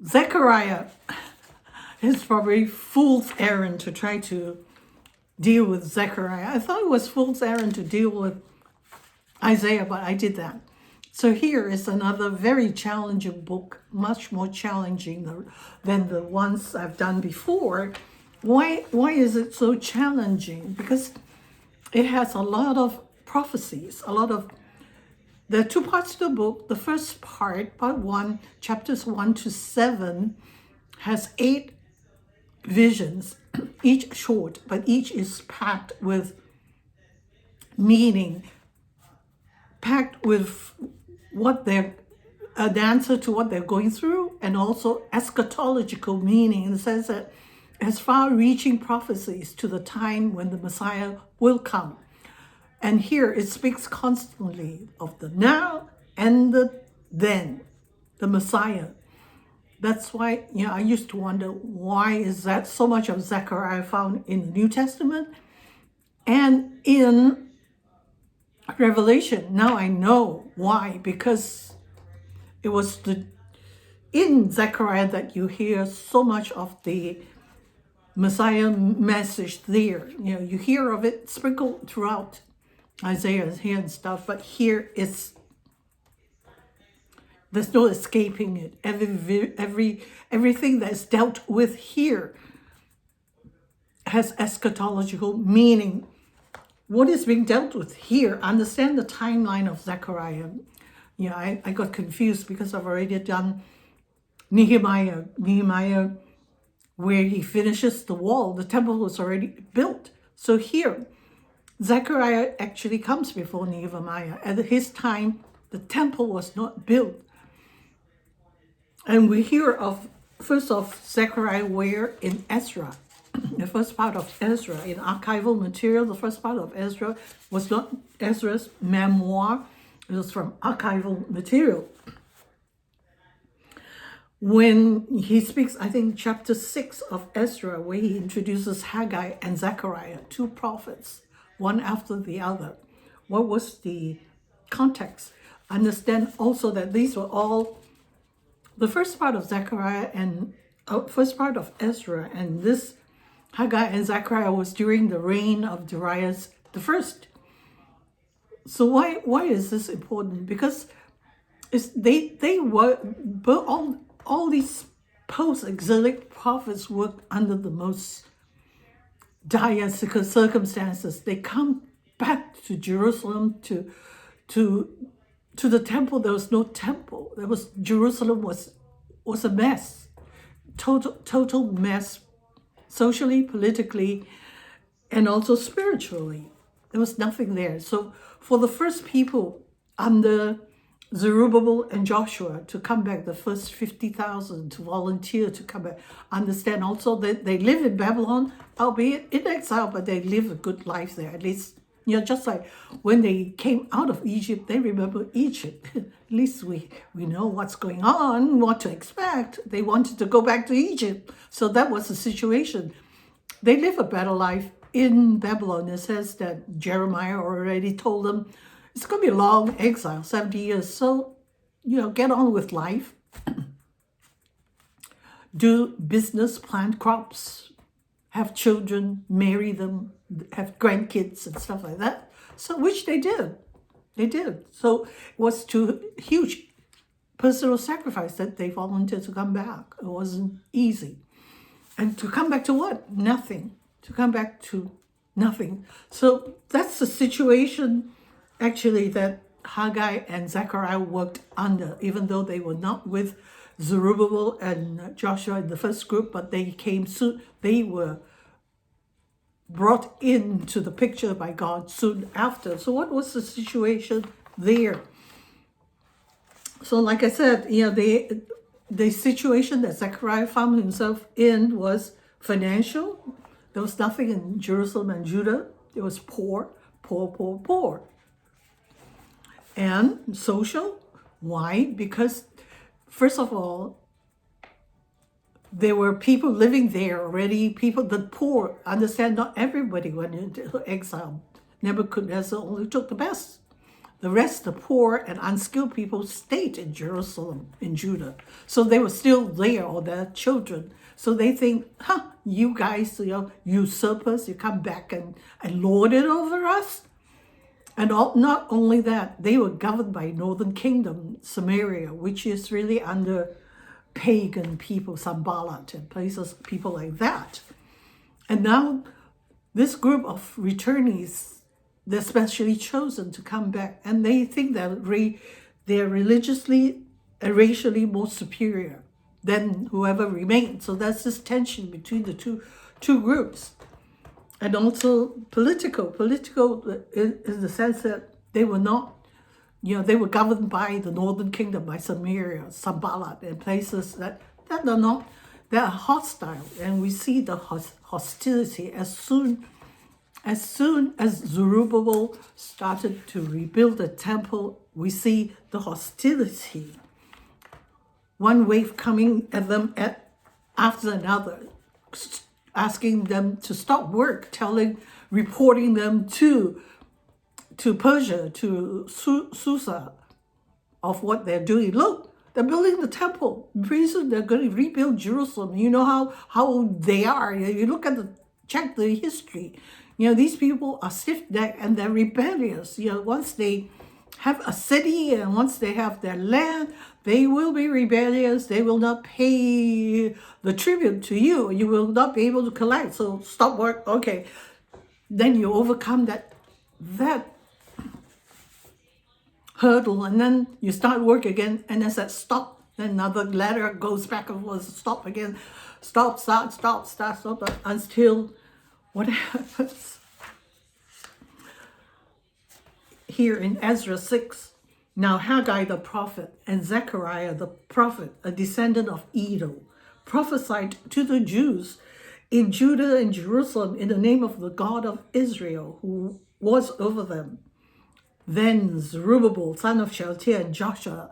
Zechariah is probably fool's errand to try to deal with Zechariah. I thought it was fool's errand to deal with Isaiah, but I did that. So here is another very challenging book, much more challenging than the ones I've done before. Why is it so challenging? Because it has a lot of prophecies, there are two parts to the book. The first part 1, chapters 1 to 7, has 8 visions, each short, but each is packed with meaning, packed with an answer to what they're going through, and also eschatological meaning in the sense that as far-reaching prophecies to the time when the Messiah will come. And here it speaks constantly of the now and the then, the Messiah. That's why, I used to wonder, why is that so much of Zechariah found in the New Testament and in Revelation? Now I know why, because it was in Zechariah that you hear so much of the Messiah message there. You hear of it sprinkled throughout Isaiah here and stuff, but here there's no escaping it. Everything that's dealt with here has eschatological meaning. What is being dealt with here? Understand the timeline of Zechariah. I got confused because I've already done Nehemiah, where he finishes the wall. The temple was already built. So here, Zechariah actually comes before Nehemiah. At his time, the temple was not built. And we hear first of Zechariah where in Ezra, the first part of Ezra, in archival material, the first part of Ezra was not Ezra's memoir, it was from archival material. When he speaks, I think chapter 6 of Ezra, where he introduces Haggai and Zechariah, 2 prophets, one after the other. What was the context? Understand also that these were all the first part of Zechariah and first part of Ezra, and this Haggai and Zechariah was during the reign of Darius the First. So why is this important? Because they were all these post-exilic prophets worked under the most dire circumstances. They come back to Jerusalem to the temple. There was no temple. Jerusalem was a mess, total mess, socially, politically, and also spiritually. There was nothing there. So for the first people under Zerubbabel and Joshua to come back, the first 50,000 to volunteer to come back, understand also that they live in Babylon, albeit in exile, but they live a good life there. At least, just like when they came out of Egypt, they remember Egypt. At least we know what's going on, what to expect. They wanted to go back to Egypt. So that was the situation. They live a better life in Babylon. It says that Jeremiah already told them, it's going to be a long exile, 70 years. So, get on with life. Do business, plant crops, have children, marry them, have grandkids and stuff like that. So, which they did. They did. So, it was to huge personal sacrifice that they volunteered to come back. It wasn't easy. And to come back to what? Nothing. To come back to nothing. So, that's the situation actually that Haggai and Zechariah worked under, even though they were not with Zerubbabel and Joshua in the first group, but they came soon. They were brought into the picture by God soon after. So what was the situation there? So like I said, the situation that Zechariah found himself in was financial. There was nothing in Jerusalem and Judah. It was poor. And social. Why? Because, first of all, there were people living there already, the poor. Understand, not everybody went into exile. Nebuchadnezzar only took the best The rest, the poor and unskilled people, stayed in Jerusalem, in Judah. So they were still there, or their children. So they think, you guys, usurpers, you come back and lord it over us? And not only that, they were governed by northern kingdom, Samaria, which is really under pagan people, Sanballat and places, people like that. And now this group of returnees, they're specially chosen to come back, and they think that they're religiously and racially more superior than whoever remained. So that's this tension between the two groups. And also political in the sense that they were not, they were governed by the northern kingdom, by Samaria, Sanballat, and places that are not, they are hostile. And we see the hostility as soon as Zerubbabel started to rebuild the temple. We see the hostility, one wave coming at them after another, asking them to stop work, reporting them to Persia, to Susa, of what they're doing. Look, they're building the temple. Pretty soon they're going to rebuild Jerusalem. You know how they are. You look at check the history. These people are stiff-necked and they're rebellious. Once they have a city and once they have their land, they will be rebellious. They will not pay the tribute to you. You will not be able to collect. So stop work. Okay. Then you overcome that hurdle, and then you start work again, and then said stop. Then another ladder goes back and forth, stop again, stop, start, stop, start, stop, until what happens here in Ezra 6. Now Haggai the prophet and Zechariah the prophet, a descendant of Edo, prophesied to the Jews in Judah and Jerusalem in the name of the God of Israel, who was over them. Then Zerubbabel, son of Shealtiel, and Joshua,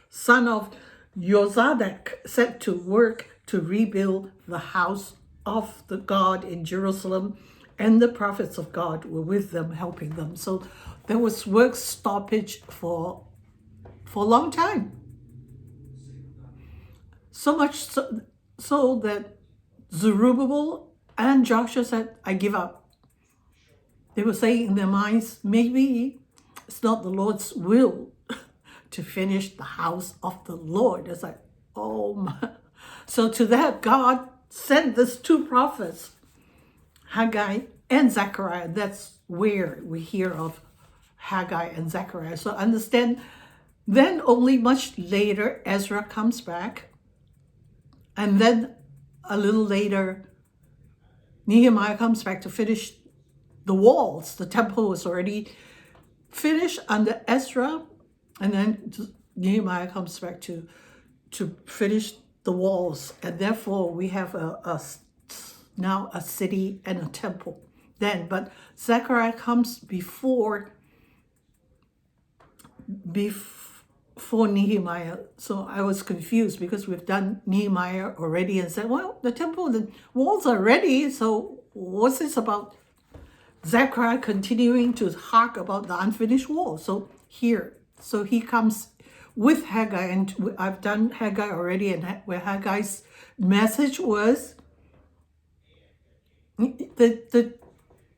son of Jozadak, set to work to rebuild the house of the God in Jerusalem, and the prophets of God were with them, helping them. So there was work stoppage for a long time. So much so that Zerubbabel and Joshua said, I give up. They were saying in their minds, maybe it's not the Lord's will to finish the house of the Lord. It's like, oh my. So to that, God sent these two prophets, Haggai and Zechariah. That's where we hear of Haggai and Zechariah. So understand, then only much later, Ezra comes back. And then a little later, Nehemiah comes back to finish the walls. The temple was already finished under Ezra. And then Nehemiah comes back to finish the walls. And therefore, we have now a city and a temple. But Zechariah comes before Nehemiah. So I was confused because we've done Nehemiah already and said, well, the temple, the walls are ready. So what's this about Zechariah continuing to hark about the unfinished wall? So he comes with Haggai, and I've done Haggai already, and where Haggai's message was the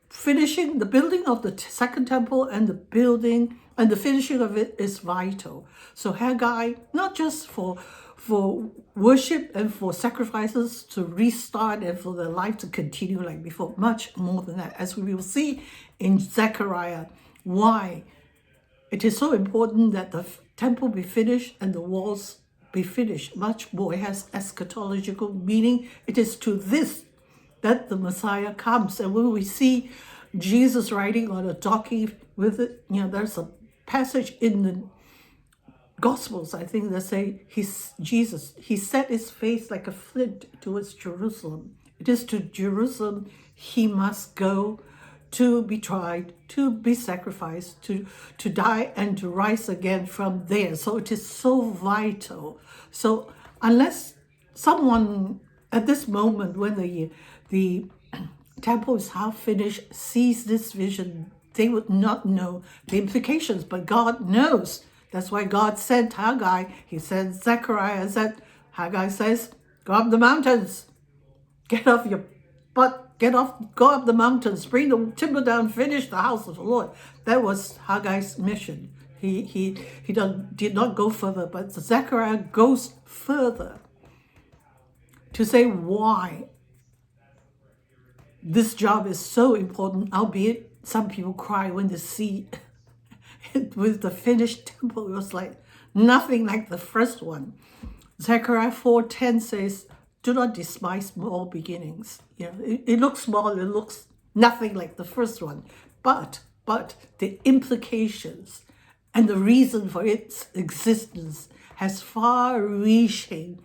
finishing, the building of the second temple, and the finishing of it is vital. So Haggai, not just for worship and for sacrifices to restart and for their life to continue like before, much more than that, as we will see in Zechariah, why it is so important that the temple be finished and the walls be finished. Much more, it has eschatological meaning. It is to this that the Messiah comes. And when we see Jesus riding on a donkey with it, there's a passage in the Gospels, I think, that say he set his face like a flint towards Jerusalem. It is to Jerusalem he must go to be tried, to be sacrificed, to die and to rise again from there. So it is so vital. So unless someone at this moment, when the temple is half finished, sees this vision, they would not know the implications, but God knows. That's why God sent Haggai. He sent Zechariah. Haggai says, go up the mountains. Get off your butt. Go up the mountains. Bring the timber down. Finish the house of the Lord. That was Haggai's mission. He did not go further, but Zechariah goes further to say why this job is so important, albeit some people cry when they see it with the finished temple. It was like nothing like the first one. Zechariah 4:10 says, do not despise small beginnings. It looks small, it looks nothing like the first one, but the implications and the reason for its existence has far-reaching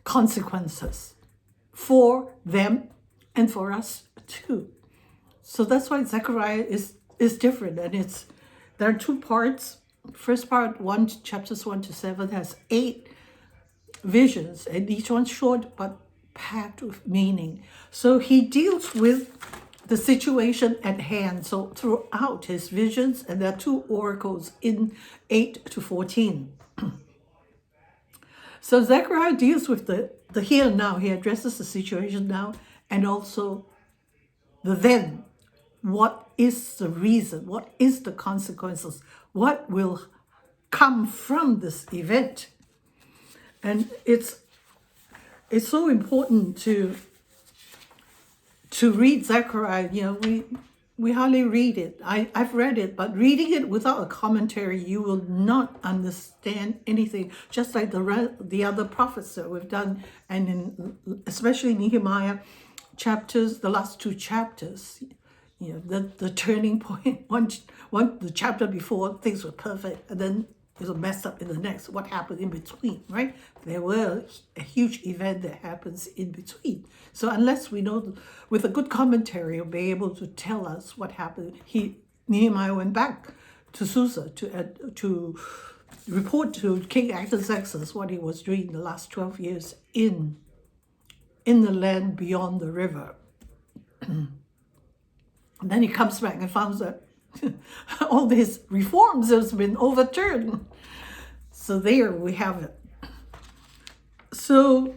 consequences for them and for us too. So that's why Zechariah is different, and there are two parts. First part, chapters 1 to 7, has 8 visions, and each one short but packed with meaning. So he deals with the situation at hand. So throughout his visions, and there are 2 oracles in 8 to 14. So Zechariah deals with the here and now. He addresses the situation now, and also the then. What is the reason? What is the consequences? What will come from this event? And it's so important to read Zechariah. We hardly read it. I've read it, but reading it without a commentary, you will not understand anything. Just like the other prophets that we've done, and especially Nehemiah chapters, the last 2 chapters. The turning point. The chapter before, things were perfect, and then it was messed up in the next. What happened in between, right? There were a huge event that happens in between. So unless we know, with a good commentary, you'll be able to tell us what happened. Nehemiah went back to Susa to report to King Artaxerxes what he was doing the last 12 years in the land beyond the river. And then he comes back and finds that all these reforms has been overturned. So there we have it. So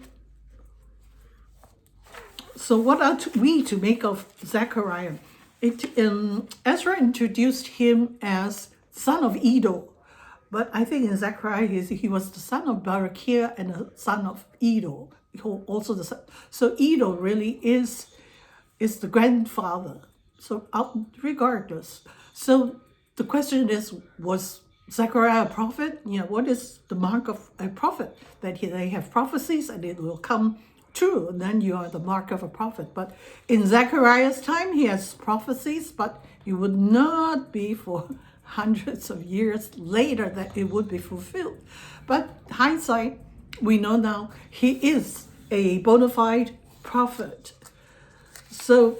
what are we to make of Zechariah? Ezra introduced him as son of Edo, but I think in Zechariah he was the son of Barakiah and the son of Edo. Also so Edo really is the grandfather. So regardless. So the question is, was Zechariah a prophet? What is the mark of a prophet? That they have prophecies and it will come true, and then you are the mark of a prophet. But in Zechariah's time, he has prophecies, but it would not be for hundreds of years later that it would be fulfilled. But hindsight, we know now he is a bona fide prophet. So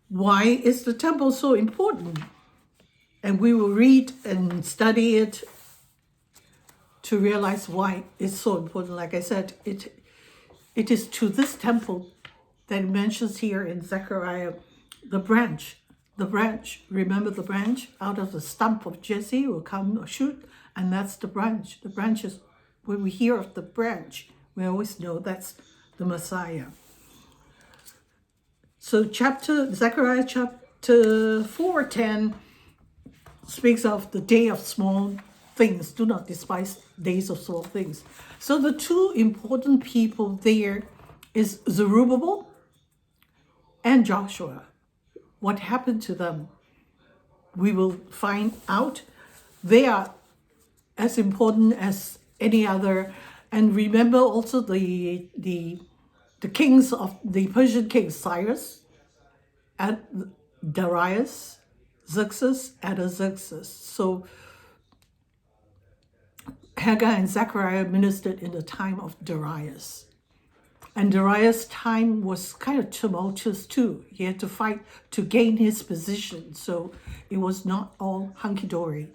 why is the temple so important? And we will read and study it to realize why it's so important. Like I said, it is to this temple that it mentions here in Zechariah, the branch. The branch, remember the branch? Out of the stump of Jesse will come a shoot, and that's the branch. The branch is, when we hear of the branch, we always know that's the Messiah. So Zechariah chapter 4:10 speaks of the day of small things. Do not despise days of small things. So the 2 important people there is Zerubbabel and Joshua. What happened to them? We will find out. They are as important as any other. And remember also the kings of the Persian kings, Cyrus, and Darius, Xerxes, Artaxerxes. So Haggai and Zechariah ministered in the time of Darius. And Darius' time was kind of tumultuous too. He had to fight to gain his position. So it was not all hunky-dory.